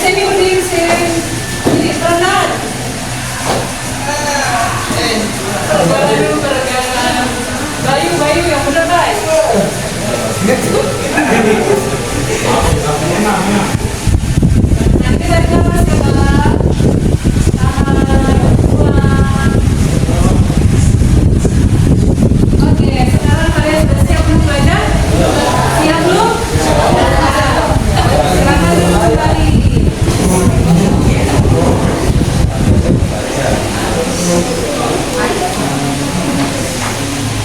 sini berdiri sini. Ini tenang. Peregangan. Bayu yang benar baik. Nanti dari kelas ya Bang. Oke, sekarang kalian sudah siap untuk belajar? Siap belum? Silakan duduk kembali.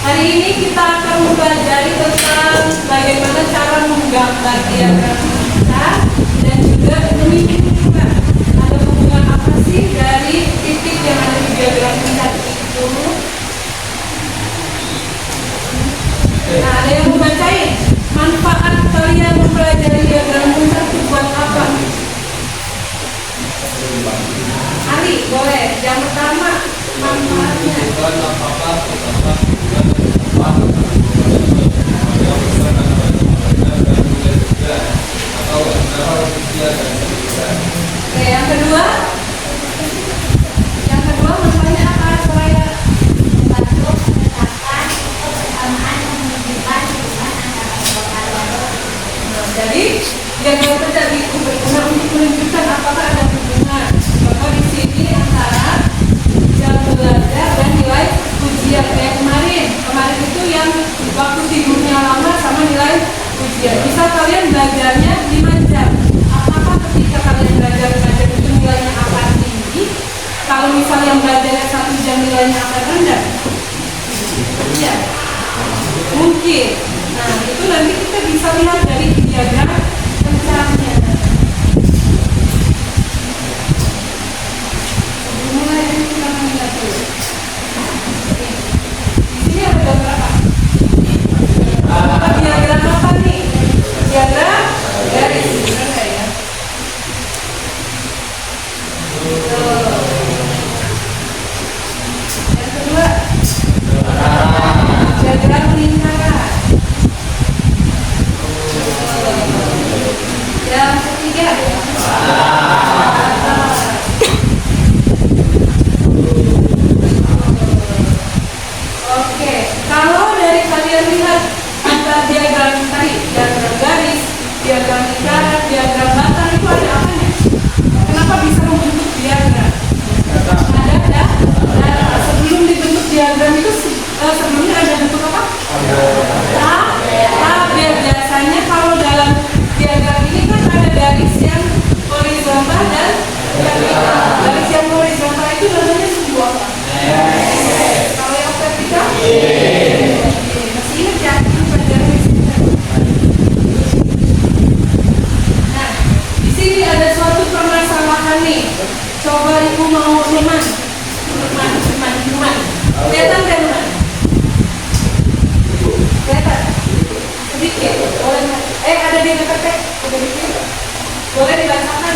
Hari ini kita akan mempelajari tentang bagaimana cara menggambar diagram besar dan juga menunjukkan ada hubungan apa sih dari titik yang ada di diagram besar itu. Nah, ada yang mau bacain manfaat kalian mempelajari diagram besar itu buat apa? Ali, boleh. Yang pertama manfaatnya. Oke, yang kedua manfaatnya apa Soraya? Membantu menetapkan persamaan menunjukkan hubungan antara kelompok. Jadi diagram besar itu berguna untuk menunjukkan apakah ada hubungan bahwa di sini antara jam belajar dan nilai ujian kayak kemarin itu yang waktu tidurnya lama sama nilai ujian. Misal kalian belajarnya 5 jam, apakah ketika kalian belajar 5 jam itu nilainya akan tinggi? Kalau misalnya belajarnya 1 jam nilainya akan rendah? Iya, mungkin. Nah, itu nanti kita bisa lihat dari diagram besarnya. Mulai dari kita melihat dulu. Di sini ada gambar apa? Diagram apa nih? Diagram garis. Benar nggak ya? Yang kedua, diagram lingkaran. Yang ketiga, oke, kalau dari kalian lihat antara diagram tadi, diagram garis, diagram lingkaran, diagram batang itu ada apanya? Kenapa bisa membentuk diagram? Ada. Nah, sebelum dibentuk diagram itu sebelumnya ada bentuk apa? Tabel. Biasanya kalau dalam diagram ini kan ada garis yang horizontal dan vertikal. Garis yang horizontal itu namanya sebuah apa? Kalau yang vertikal? Masih ingat ya? Nah, di sini ada suatu permasalahan nih. Coba ibu mau teman. Kelihatan kan teman? Kelihatan? Sedikit. Boleh nggak? Ada di PPT. Ada di sini. Boleh dibacakan?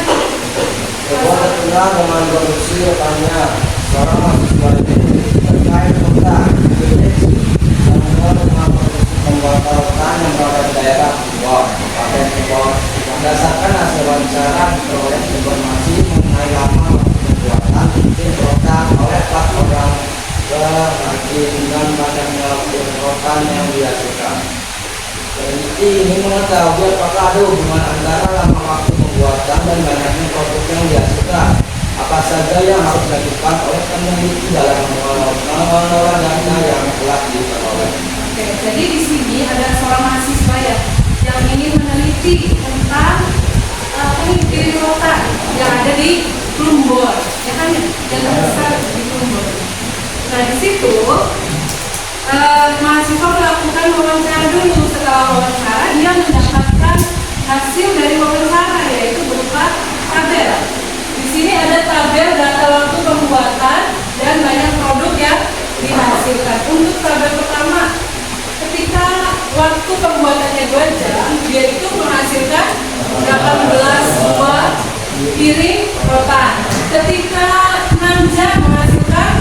Sebuah terkenal dengan kondisi rekannya seorang mahasiswa ini terkait tentang definisi dan dengan proses pembuatan rotan yang berada di daerah Bogor, Kabupaten Bogor. Berdasarkan hasil wawancara diperoleh informasi mengenai lama pembuatan tim rotan oleh plat orang dan banyaknya rotan yang dihasilkan. Peneliti ini mengetahui apakah ada hubungan antara lama waktu pembuatan dan banyaknya produk yang dihasilkan. Apa saja yang harus dilakukan oleh peneliti dalam mengolah data yang telah diperoleh. Oke, jadi di sini ada seorang mahasiswa ya yang ingin meneliti tentang peneliti rotan yang ada di Plumbon, ya kan ya, yang terbesar di Plumbon. Nah di situ mahasiswa melakukan wawancara dulu. Setelah wawancara dia mendapatkan hasil dari wawancara yaitu berupa tabel. Di sini ada tabel data waktu pembuatan dan banyak produk yang dihasilkan. Untuk tabel pertama, ketika waktu pembuatannya 2 jam, dia itu menghasilkan 18 buah piring rotan. Ketika 6 jam menghasilkan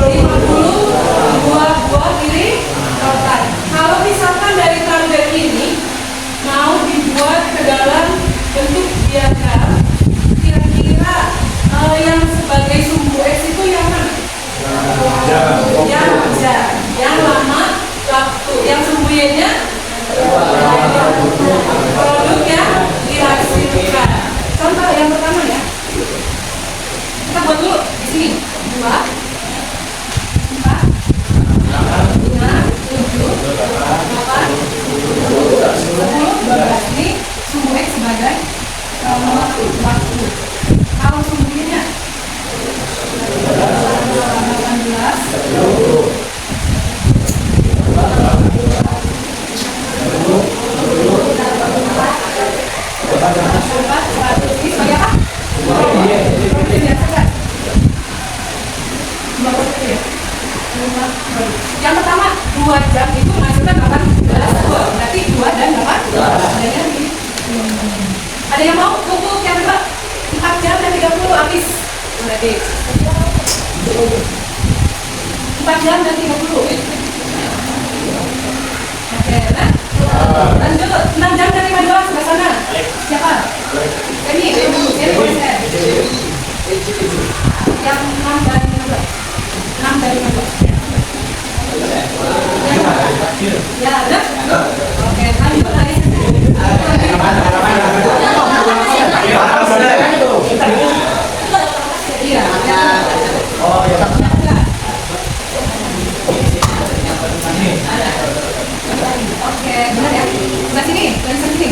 50 buah piring rotan. Kalau misalkan dari tabel ini mau dibuat ke dalam bentuk diagram, sebagai waktu. Kalau sumbernya 18 sebagai apa? Yang pertama 2 jam itu maksudnya 18 berarti 2 dan 8. Ada yang mau untuk yang kedua 4 jam dan 30 habis berarti 4 jam dan 30. Oke, nah lanjut 6 jam dan 52 sebelah sana. Siapa? Ini boleh saya. Yang 6 dan 52. 6 dari 52. Ya, ada? Oke, lanjut lagi. Iya, Oh, ya. oke, benar ya? Sebelah sini, sebelah sini.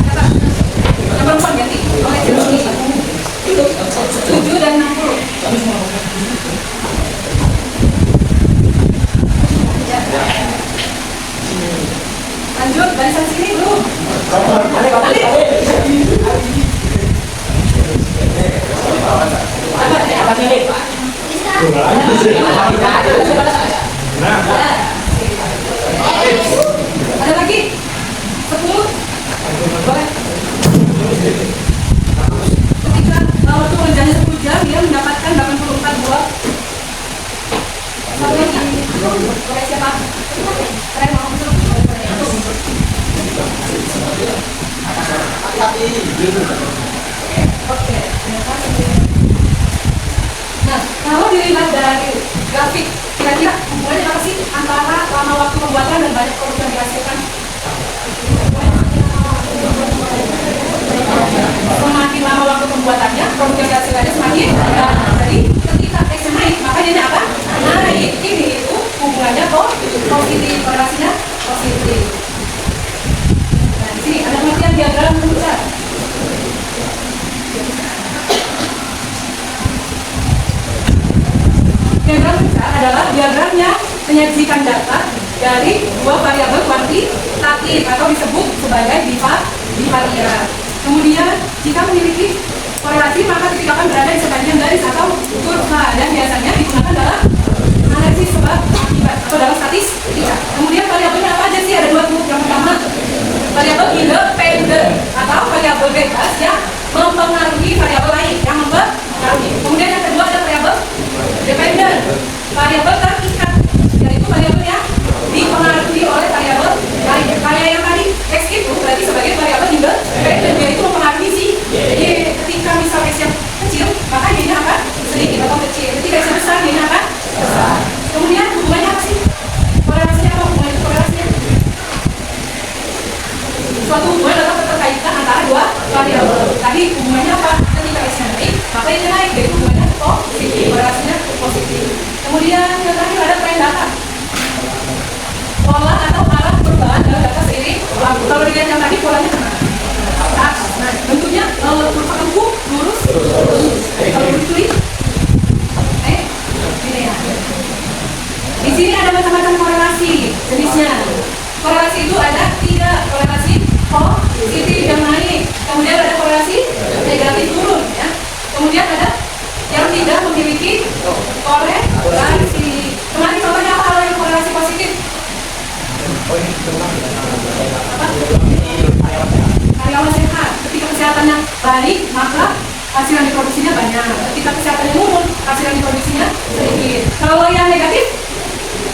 Siapa? Yang perempuan ganti. Oleh sini. 7 dan 60. Lanjut, barisan sini belum? Ada lagi? 10? Boleh. Ketika waktu kerjanya 10 jam, dia mendapatkan 84 buah. Satu lagi. Boleh siapa? Saya mau masuk. Oke. Nah, kalau dilihat dari grafik, kira-kira hubungannya apa sih antara lama waktu pembuatan dan banyak produk yang dihasilkan? Semakin lama waktu pembuatannya, produk yang dihasilkannya semakin banyak. Jadi ketika teksnya naik, maka dia apa? Naik. Ini itu hubungannya positif, korelasinya positif. Nah, di sini ada pengertian diagram besar. Diagram besar adalah diagramnya menyajikan data dari dua variabel kuantitatif atau disebut sebagai bivariat. Kemudian jika memiliki korelasi maka titikkan berada di sepanjang garis atau kurva dan biasanya digunakan dalam analisis sebab akibat atau dalam statistika. Kemudian variabelnya apa aja sih? Ada 2 tuh. Yang pertama variabel independen atau variabel bebas yang mempengaruhi variabel lain yang mempengaruhi. Kemudian yang kedua ada variabel dependen, variabel terikat, yaitu variabel yang dipengaruhi oleh variabel lain. Kayak yang tadi X itu berarti sebagai variabel independen, yaitu mempengaruhi si Y. Ketika misal X yang kecil, maka Y-nya akan sedikit atau kecil. Ketika X yang besar, Y-nya akan besar. Kemudian hubungannya apa sih? Korelasinya apa? Hubungan itu korelasinya? Suatu hubungan atau keterkaitan antara dua variabel. Tadi hubungannya apa? Ketika X-nya naik, maka Y-nya naik, yaitu hubungannya positif, korelasinya positif. Kemudian yang terakhir ada tren data. Pola atau arah perubahan dalam data seiring waktu. Kalau dilihat yang tadi polanya kemana? Nah, bentuknya kurva lengkung, lurus. Kalau bercuri, ini ya. Di sini ada macam-macam korelasi jenisnya. Korelasi itu ada 3 korelasi positif yang naik. Kemudian ada korelasi negatif turun, ya. Kemudian ada yang tidak memiliki korelasi. Kemarin contohnya apa kalau yang korelasi positif? Karyawan sehat. Ketika kesehatannya baik, maka hasil yang diproduksinya banyak. Ketika kesehatannya menurun, hasil yang diproduksinya sedikit. Kalau yang negatif,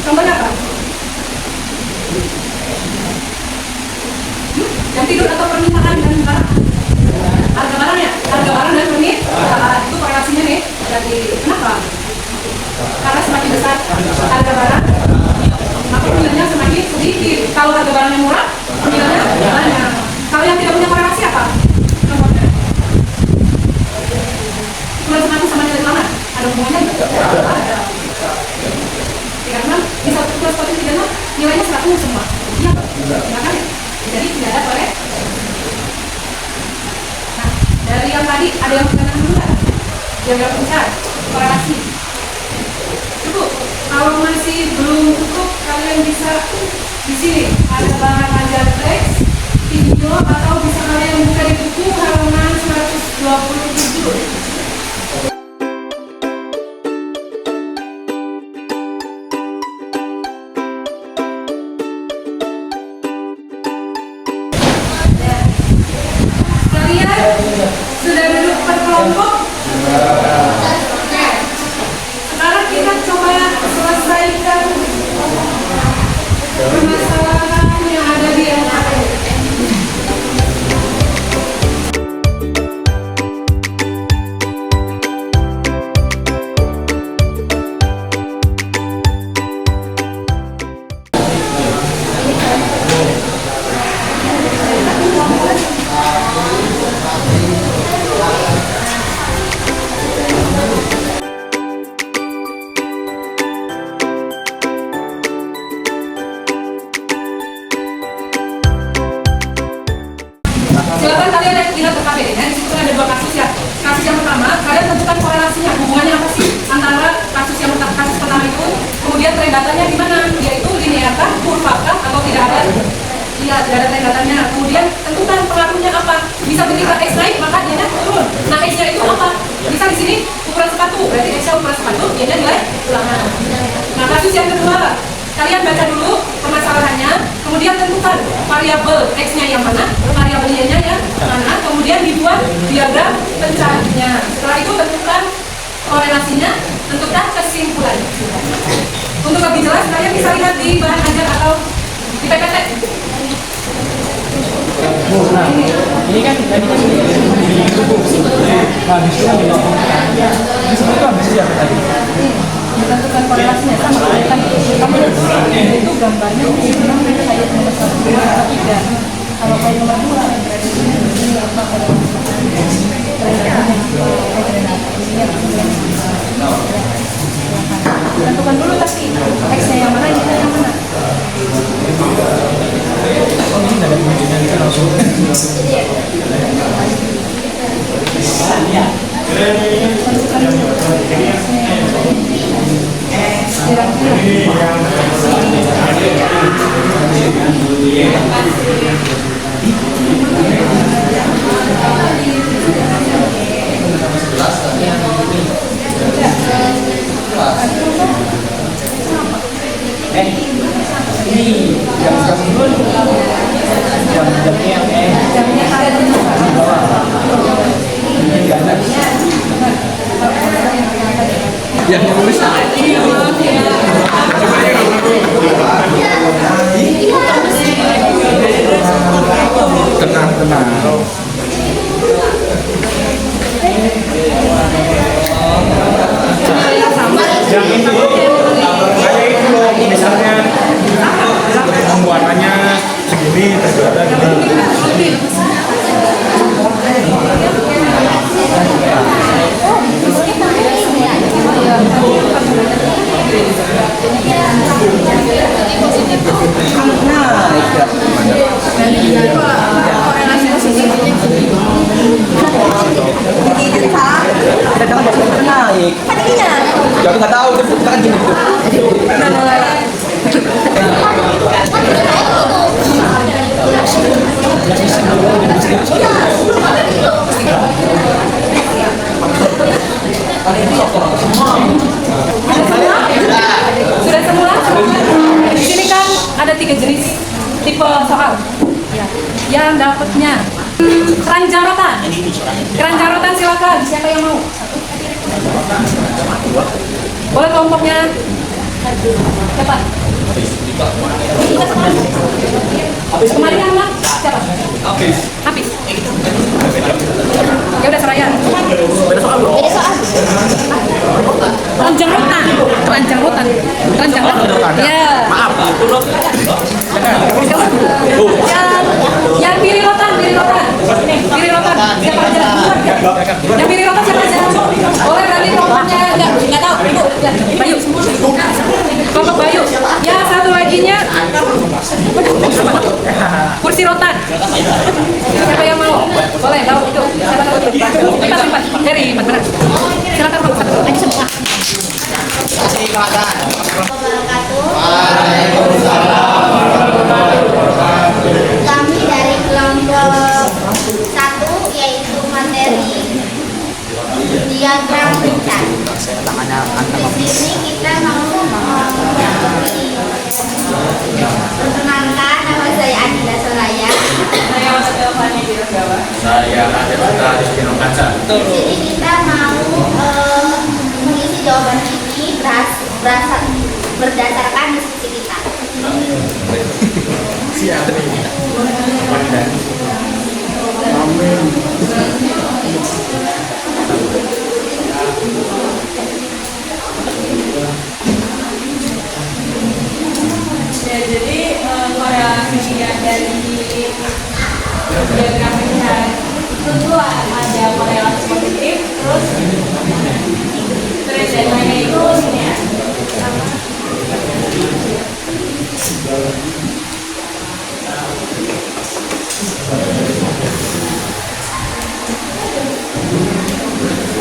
contohnya apa? Yang tidur atau permintaan dan barang. Harga barang ya? Harga barang dan permintaan itu korelasinya nih. Jadi kenapa? Karena semakin besar harga barang, maka nilainya semakin sedikit. Kalau harga barangnya murah, nilainya banyak. Kalau yang tidak punya korelasi apa? Contohnya bulan semakin sama nilai mana? Ada hubungannya nggak? Ada. Karena di satu plus satu tidak nilainya 100 semua. Iya, makanya jadi tidak ada korelasi. tadi ada yang pencet dulu nggak? Yang nggak pencet, korelasi. Cukup. Kalau masih belum cukup, kalian bisa di sini ada bahan ajar teks, video, atau bisa kalian buka di buku halaman 127. Sudah duduk per kelompok? Oke. Sekarang kita coba selesaikan permasalahan yang ada di LKP. Silakan kalian lihat ke KBD, di situ ada dua kasus ya. Kasus yang pertama, kalian tentukan korelasinya, hubungannya apa sih antara kasus yang kasus pertama itu, kemudian tren datanya di mana, yaitu linear kah, kurva kah, atau tidak ada? Iya, tidak ada tren datanya. Kemudian tentukan pengaruhnya apa. Bisa ketika X naik, maka dia turun. Nah, X-nya itu apa? Bisa di sini ukuran sepatu, berarti X-nya ukuran sepatu, dia nilai ulangan. Nah, kasus yang kedua, kalian baca dulu permasalahannya, kemudian tentukan variabel X-nya yang mana, variabel Y-nya yang mana, kemudian dibuat diagram pencarinya. Setelah itu tentukan korelasinya, tentukan kesimpulan. Untuk lebih jelas, kalian bisa lihat di bahan ajar atau di PPT. Nah, ini kan tadi kan di buku. Habis itu di situ tuh habis siapa tadi? Tentukan korelasinya sama kan kamu itu gambarnya memang kayak nomor 1, 2, 3. Kalau kayak nomor 2 tentukan dulu tapi X-nya yang mana, Y-nya yang mana. Oh, ini ada kuncinya kita langsung. Ini Jamnya ada di bawah. yang besar. Tenang. Yang itu kayak itu loh, misalnya pembuatannya segini, terjualnya gini. Naik. Ya nggak tahu, kita kan gini gitu. Sudah semula? Di sini kan ada 3 jenis tipe soal. Ya. Yang dapatnya keranjang rotan. Keranjang rotan silakan. Siapa yang mau? Boleh kelompoknya? Cepat. Kemarin yang mana? Siapa? Habis. Ya udah Seraya. Keranjang rotan. Ya. Maaf. Yang pilih rotan. Siapa aja? Yang pilih rotan siapa aja? Boleh berarti kelompoknya nggak tahu. Ibu, Bayu. Kelompok Bayu. Ya satu laginya kursi rotan. Siapa yang mau? Boleh tahu itu. Siapa tahu itu? Lipat. Dari mana? Silakan Pak. Ayo semua. Kami dari kelompok 1 yaitu materi diagram bintang. Di sini kita mau perkenalkan, nama saya Adila Soraya. Saya Wasatyo Fani Wiragawa. Saya Raden Putra Rizkino Kaca. Di sini kita mau mengisi jawaban ini berdasarkan diskusi kita. Ya, jadi korelasi yang dari diagram bintang tentu ada korelasi positif, terus dan lainnya itu ini ya.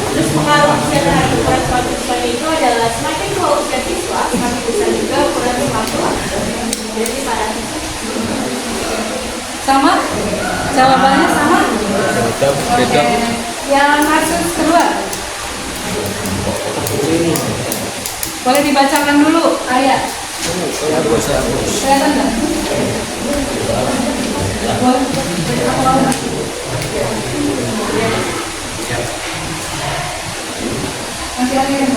Terus pengaruh usia terhadap ukuran suatu siswa itu adalah semakin tua usia siswa, semakin besar juga ukuran siswa. Jadi pada sama? Jawabannya sama? Oke. Yang kasus kedua. Boleh dibacakan dulu ayat. Kelihatan nggak? Boleh. Masih ada yang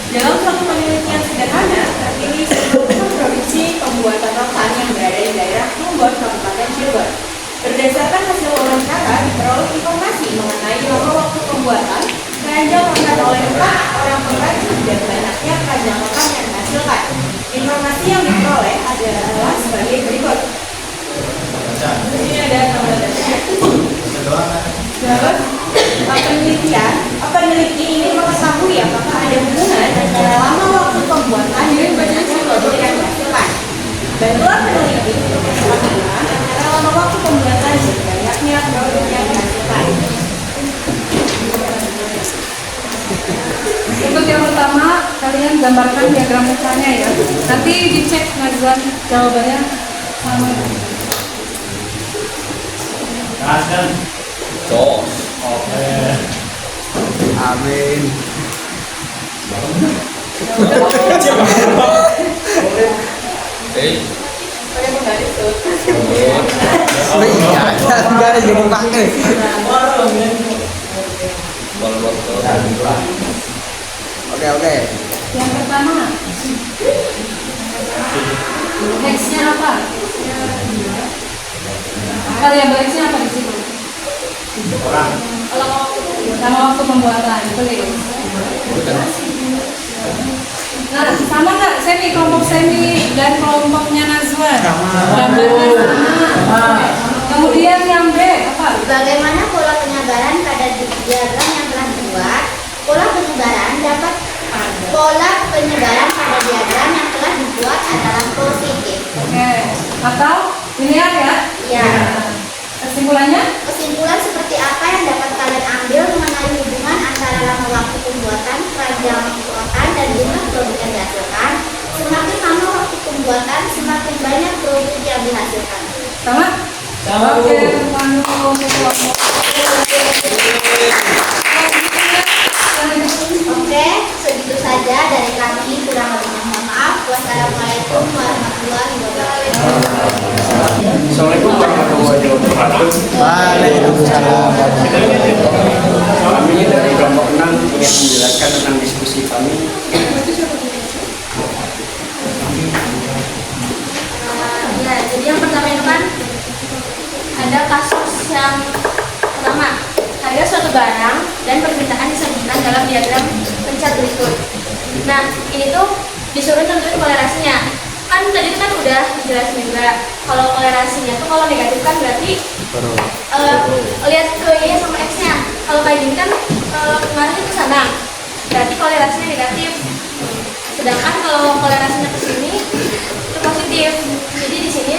dalam suatu penelitian sederhana, terpilih sebuah produksi pembuatan rotan yang berada di daerah Plumbon, Kabupaten Cirebon. Berdasarkan hasil wawancara, diperoleh informasi mengenai lama waktu pembuatan keranjang rotan oleh 4 orang pengrajin dan banyaknya keranjang rotan yang dihasilkan. Informasi yang diperoleh adalah sebagai berikut. Ini ada gambarannya. Terus, peneliti ini mengetahui apakah ada hubungan antara lama waktu pembuatan dengan banyaknya produk yang dihasilkan. Bantuan peneliti untuk mengetahui antara lama waktu pembuatan dan banyaknya produk yang dihasilkan. Untuk yang pertama, kalian gambarkan diagram misalnya ya. Nanti dicek Nazwan jawabannya sama. Amin. Boleh menggaris tuh. Iya, enggak ada yang pakai. Oke. Yang pertama, nextnya apa? Variabel X-nya apa di situ? Lama waktu pembuatan, betul ya? Nah, sama nggak semi, kelompok semi dan kelompoknya Nazwan? Gambarnya sama. Kemudian yang B apa? Bagaimana pola penyebaran pada diagram yang telah dibuat? Pola penyebaran pada diagram yang telah dibuat adalah positif. Oke. Atau linear ya? Ya. Kesimpulannya? Kesimpulan seperti apa yang dapat kalian ambil mengenai hubungan antara lama waktu pembuatan keranjang rotan dan jumlah produk yang dihasilkan? Semakin lama waktu pembuatan, semakin banyak produk yang dihasilkan. Sama? Oke, terpandu kelompok. Oke, segitu saja dari kami. Kurang lebihnya mohon maaf. Wassalamualaikum warahmatullahi wabarakatuh. Assalamualaikum warahmatullahi wabarakatuh. Waalaikumsalam. Kami dari kelompok 6 ingin menjelaskan tentang diskusi kami. Ya, jadi yang pertama itu kan ada kasus yang pertama, harga suatu barang dan permintaan disebutkan dalam diagram pencet berikut. Nah, ini tuh disuruh tentuin kolerasinya. Kan tadi kan udah dijelasin juga kalau kolerasinya tuh kalau negatif kan berarti lihat ke Y sama X-nya. Kalau kayak gini kan pengaruhnya ke sana, berarti kolerasinya negatif. Sedangkan kalau kolerasinya ke sini itu positif. Jadi di sini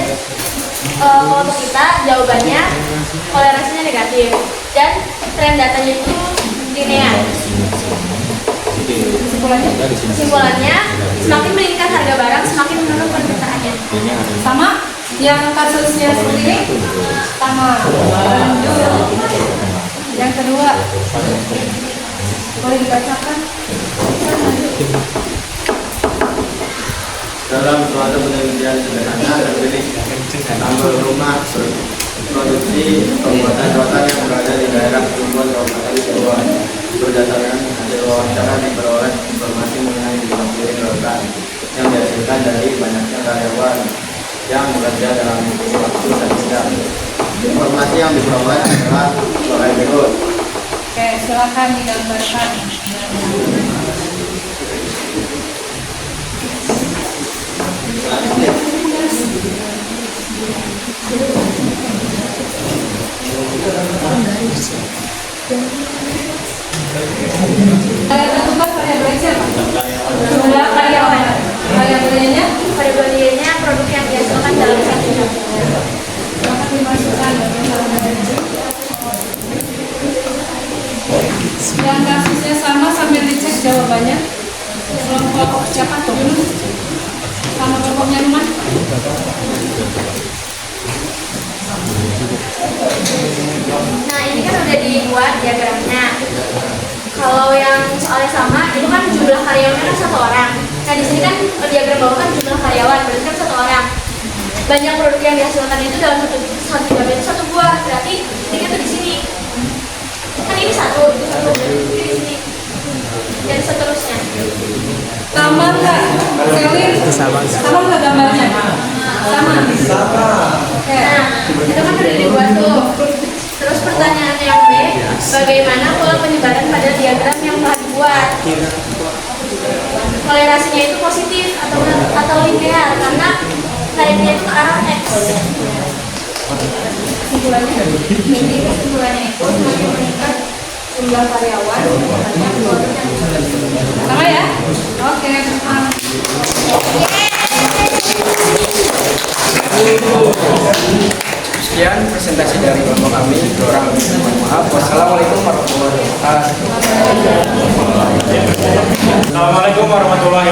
kalau untuk kita jawabannya kolerasinya negatif dan tren datanya itu linear. Kesimpulannya, semakin meningkat harga barang, semakin menurun permintaannya. Sama yang kasusnya seperti ini? Sama. Lanjut. Yang kedua. Boleh dibacakan? Dalam suatu penelitian sederhana terpilih tambah rumah produksi pembuatan rotan yang berada di daerah Cirebon Kabupaten Cirebon. Berdasarkan hasil wawancara diperoleh informasi mengenai jumlah piring rotan yang dihasilkan dari banyaknya karyawan yang bekerja dalam waktu sedang. Informasi yang diperoleh adalah sebagai berikut. Oke, silakan digambarkan. Kalian tentukan variabelnya siapa? Jumlah karyawan. Variabelnya? Variabelnya produk yang dihasilkan dalam satu jam. Akan dimasukkan yang kasusnya sama sambil dicek jawabannya. Kelompok siapa tuh? Sama kelompoknya Numan? Nah, ini kan udah dibuat diagramnya. Kalau yang soalnya sama, itu kan jumlah karyawannya kan 1 orang. Nah, di sini kan diagram bawah kan jumlah karyawan, berarti kan 1 orang. Banyak produk yang dihasilkan itu dalam satu jam itu 1 buah, berarti tiga tuh di sini. Kan ini satu, berarti di sini. Dan seterusnya. Sama nggak? Selin? Sama nggak gambarnya? Sama. Oke. Nah, itu kan udah dibuat tuh. Terus pertanyaan yang B, bagaimana pola penyebaran pada diagram yang telah dibuat? Toleransinya itu positif atau linear karena tarifnya itu ke arah X. Kesimpulannya? Jadi kesimpulannya itu semakin meningkat jumlah karyawan, banyak produk yang Sama ya? Oke, paham. Sekian presentasi dari kelompok kami. Kurang lebih mohon maaf. Wassalamualaikum warahmatullahi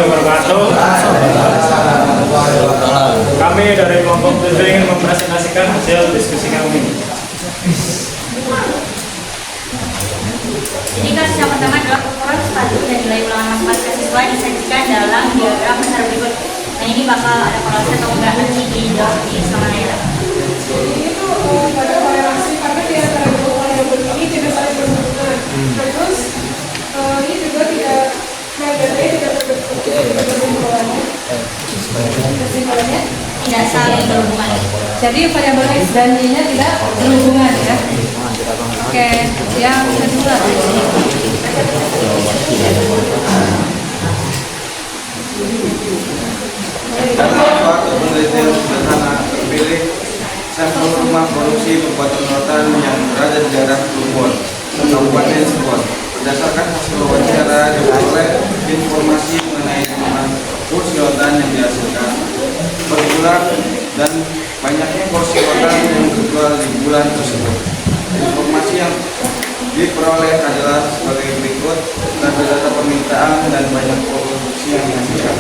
wabarakatuh. Assalamualaikum warahmatullahi wabarakatuh. Kami dari kelompok 7 ingin mempresentasikan hasil diskusi kami. Jadi kasus yang pertama adalah ukuran sepatu dan nilai ulangan masing-masing siswa disajikan dalam diagram besar berikut. Nah, ini bakal ada korelasi atau enggak nanti dijawab di sama Naira. Itu pada toleransi karena di antara dua variabel ini tidak saling berhubungan. Terus ini juga tidak harganya tidak berhubungannya. Kesimpulannya Tidak saling berhubungan. jadi variabel X dan Y-nya tidak berhubungan ya. Oke, yang kedua. Dalam suatu penelitian sederhana terpilih sampel rumah produksi pembuatan rotan yang berada di daerah Cirebon, Kabupaten Cirebon. Berdasarkan hasil wawancara diperoleh informasi mengenai jumlah porsi rotan yang dihasilkan per bulan dan banyaknya porsi rotan yang terjual di bulan tersebut. Informasi yang diperoleh adalah sebagai berikut: data permintaan dan banyak produksi yang dihasilkan.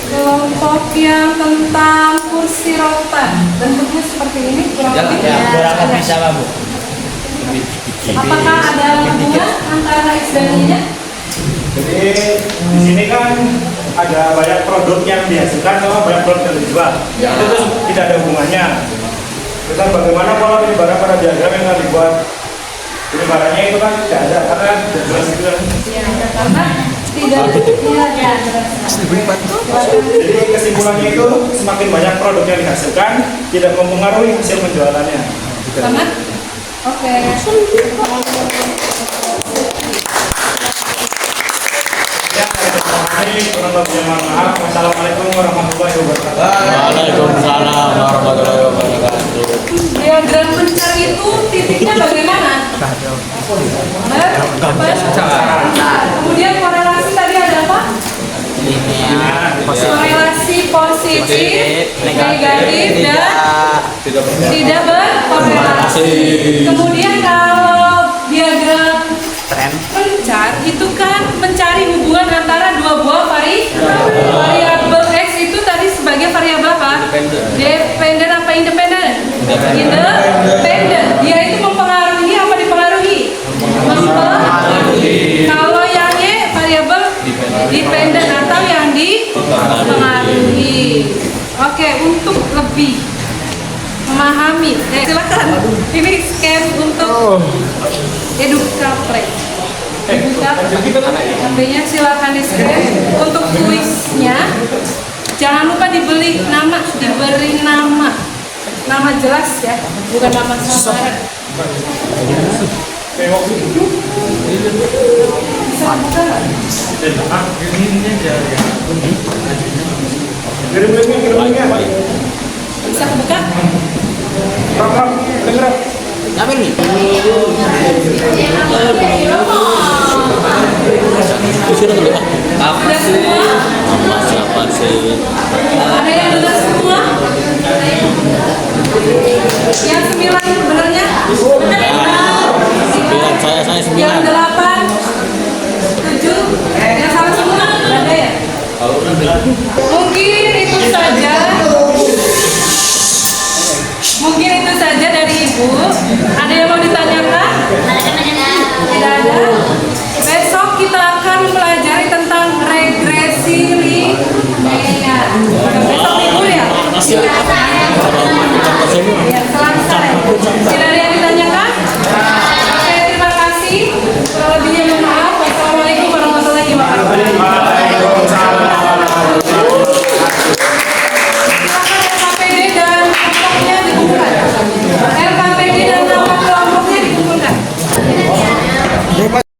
Kelompok yang tentang kursi rotan bentuknya seperti ini kurang lebih. Berangkat bisa lah, Bu. Apakah ada hubungan antara X dan Y-nya? Jadi di sini kan ada banyak produk yang dihasilkan sama banyak produk yang dijual. Itu tuh tidak ada hubungannya. Terus bagaimana pola penyebaran pada diagram yang telah dibuat? Penyebarannya itu kan tidak ada karena tidak jelas itu kan. Karena tidak jelas. Jadi kesimpulannya itu semakin banyak produk yang dihasilkan tidak mempengaruhi hasil penjualannya. Sama? Oke. Ya, kurang lebih mohon maaf. Wassalamualaikum warahmatullahi wabarakatuh. Waalaikumsalam warahmatullahi wabarakatuh. Diagram pencar itu titiknya bagaimana? Kemudian korelasi tadi ada apa? Korelasi positif, negatif, dan tidak berkorelasi. Kemudian kalau diagram Dependen apa independen? Independen. Dia itu mempengaruhi apa dipengaruhi? Mempengaruhi. Kalau yang Y variabel dependen atau yang dipengaruhi. Oke, untuk lebih memahami, silakan. Ini scan untuk Edukapre. Artinya silakan di scan. Untuk tulisnya jangan lupa diberi nama jelas ya, bukan nama samaran. Bisa buka nggak? Kirim-kirimnya. Bisa buka? Ram, dengar. Sudah semua? Ada yang sudah semua? Yang 9 sebenarnya? Yang 8, 7, yang salah semua? Ada ya?